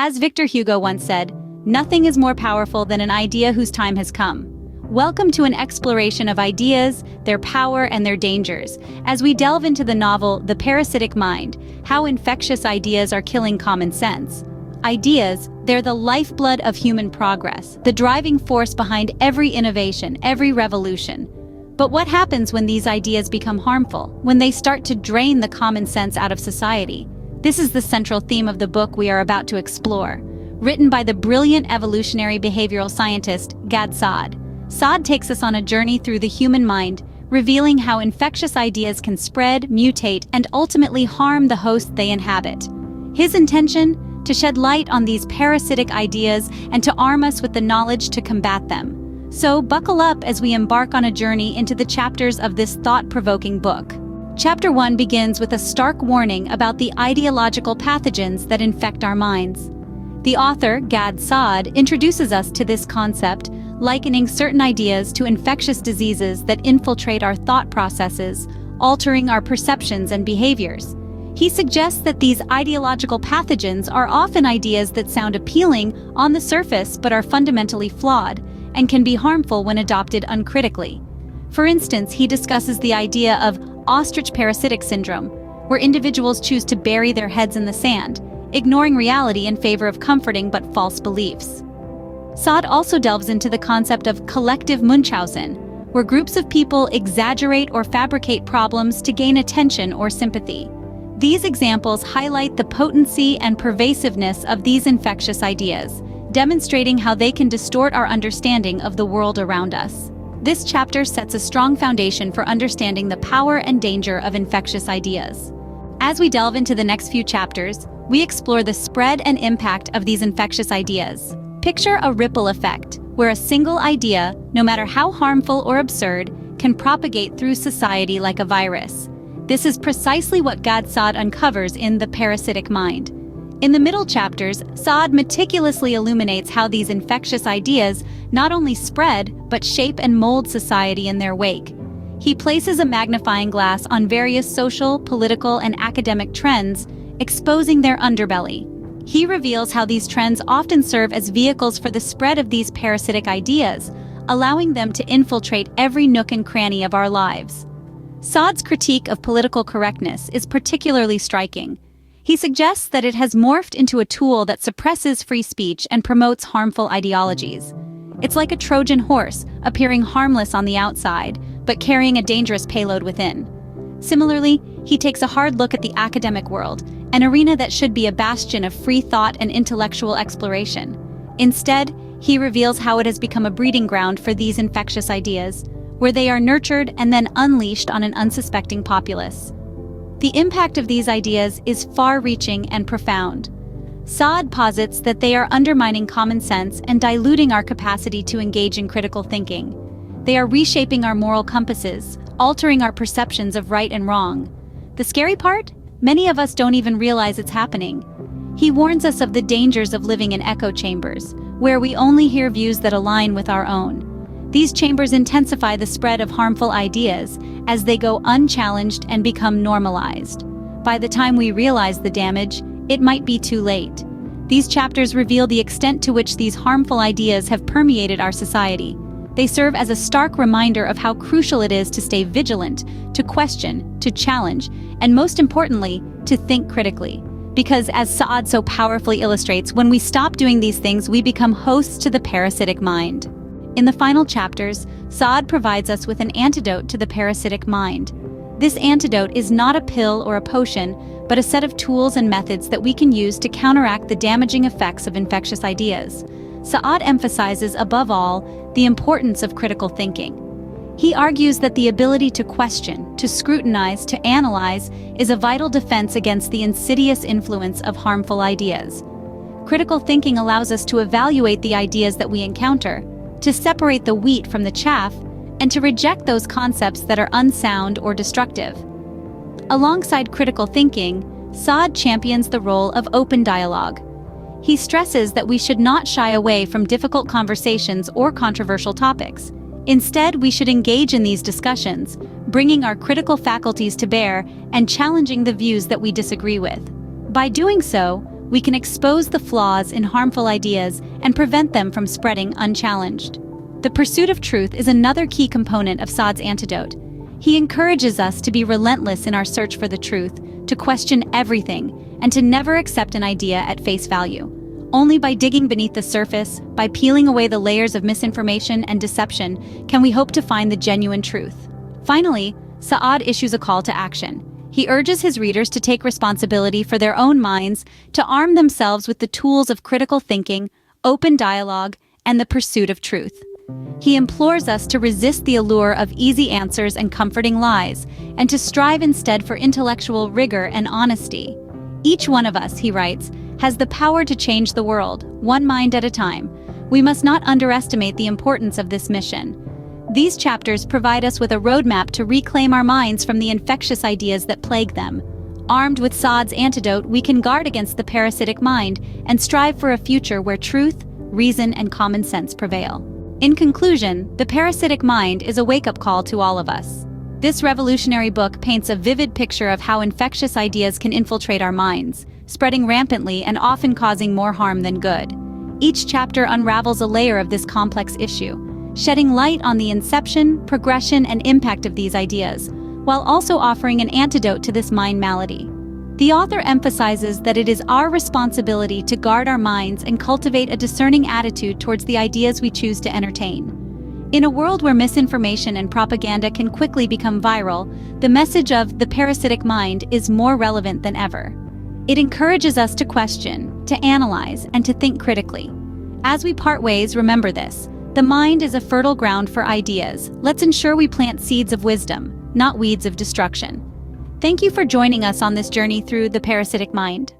As Victor Hugo once said, "Nothing is more powerful than an idea whose time has come." Welcome to an exploration of ideas, their power, and their dangers, as we delve into the novel The Parasitic Mind, How Infectious Ideas Are Killing Common Sense. Ideas, they're the lifeblood of human progress, the driving force behind every innovation, every revolution. But what happens when these ideas become harmful, when they start to drain the common sense out of society? This is the central theme of the book we are about to explore. Written by the brilliant evolutionary behavioral scientist Saad. Saad takes us on a journey through the human mind, revealing how infectious ideas can spread, mutate, and ultimately harm the host they inhabit. His intention? To shed light on these parasitic ideas and to arm us with the knowledge to combat them. So buckle up as we embark on a journey into the chapters of this thought-provoking book. Chapter 1 begins with a stark warning about the ideological pathogens that infect our minds. The author, Saad, introduces us to this concept, likening certain ideas to infectious diseases that infiltrate our thought processes, altering our perceptions and behaviors. He suggests that these ideological pathogens are often ideas that sound appealing on the surface but are fundamentally flawed and can be harmful when adopted uncritically. For instance, he discusses the idea of ostrich parasitic syndrome, where individuals choose to bury their heads in the sand, ignoring reality in favor of comforting but false beliefs. Saad also delves into the concept of collective Munchausen, where groups of people exaggerate or fabricate problems to gain attention or sympathy. These examples highlight the potency and pervasiveness of these infectious ideas, demonstrating how they can distort our understanding of the world around us. This chapter sets a strong foundation for understanding the power and danger of infectious ideas. As we delve into the next few chapters, we explore the spread and impact of these infectious ideas. Picture a ripple effect, where a single idea, no matter how harmful or absurd, can propagate through society like a virus. This is precisely what Saad uncovers in The Parasitic Mind. In the middle chapters, Saad meticulously illuminates how these infectious ideas not only spread, but shape and mold society in their wake. He places a magnifying glass on various social, political, and academic trends, exposing their underbelly. He reveals how these trends often serve as vehicles for the spread of these parasitic ideas, allowing them to infiltrate every nook and cranny of our lives. Saad's critique of political correctness is particularly striking. He suggests that it has morphed into a tool that suppresses free speech and promotes harmful ideologies. It's like a Trojan horse, appearing harmless on the outside, but carrying a dangerous payload within. Similarly, he takes a hard look at the academic world, an arena that should be a bastion of free thought and intellectual exploration. Instead, he reveals how it has become a breeding ground for these infectious ideas, where they are nurtured and then unleashed on an unsuspecting populace. The impact of these ideas is far-reaching and profound. Saad posits that they are undermining common sense and diluting our capacity to engage in critical thinking. They are reshaping our moral compasses, altering our perceptions of right and wrong. The scary part? Many of us don't even realize it's happening. He warns us of the dangers of living in echo chambers, where we only hear views that align with our own. These chambers intensify the spread of harmful ideas as they go unchallenged and become normalized. By the time we realize the damage, it might be too late. These chapters reveal the extent to which these harmful ideas have permeated our society. They serve as a stark reminder of how crucial it is to stay vigilant, to question, to challenge, and most importantly, to think critically. Because as Saad so powerfully illustrates, when we stop doing these things, we become hosts to the parasitic mind. In the final chapters, Saad provides us with an antidote to the parasitic mind. This antidote is not a pill or a potion, but a set of tools and methods that we can use to counteract the damaging effects of infectious ideas. Saad emphasizes, above all, the importance of critical thinking. He argues that the ability to question, to scrutinize, to analyze is a vital defense against the insidious influence of harmful ideas. Critical thinking allows us to evaluate the ideas that we encounter, to separate the wheat from the chaff, and to reject those concepts that are unsound or destructive. Alongside critical thinking, Saad champions the role of open dialogue. He stresses that we should not shy away from difficult conversations or controversial topics. Instead, we should engage in these discussions, bringing our critical faculties to bear and challenging the views that we disagree with. By doing so, we can expose the flaws in harmful ideas and prevent them from spreading unchallenged. The pursuit of truth is another key component of Saad's Antidote. He encourages us to be relentless in our search for the truth, to question everything, and to never accept an idea at face value. Only by digging beneath the surface, by peeling away the layers of misinformation and deception, can we hope to find the genuine truth. Finally, Saad issues a call to action. He urges his readers to take responsibility for their own minds, to arm themselves with the tools of critical thinking, open dialogue, and the pursuit of truth. He implores us to resist the allure of easy answers and comforting lies, and to strive instead for intellectual rigor and honesty. Each one of us, he writes, has the power to change the world, one mind at a time. We must not underestimate the importance of this mission. These chapters provide us with a roadmap to reclaim our minds from the infectious ideas that plague them. Armed with Saad's antidote, we can guard against the parasitic mind and strive for a future where truth, reason, and common sense prevail. In conclusion, The Parasitic Mind is a wake-up call to all of us. This revolutionary book paints a vivid picture of how infectious ideas can infiltrate our minds, spreading rampantly and often causing more harm than good. Each chapter unravels a layer of this complex issue, shedding light on the inception, progression, and impact of these ideas, while also offering an antidote to this mind malady. The author emphasizes that it is our responsibility to guard our minds and cultivate a discerning attitude towards the ideas we choose to entertain. In a world where misinformation and propaganda can quickly become viral, the message of the parasitic mind is more relevant than ever. It encourages us to question, to analyze, and to think critically. As we part ways, remember this: the mind is a fertile ground for ideas. Let's ensure we plant seeds of wisdom, not weeds of destruction. Thank you for joining us on this journey through The Parasitic Mind.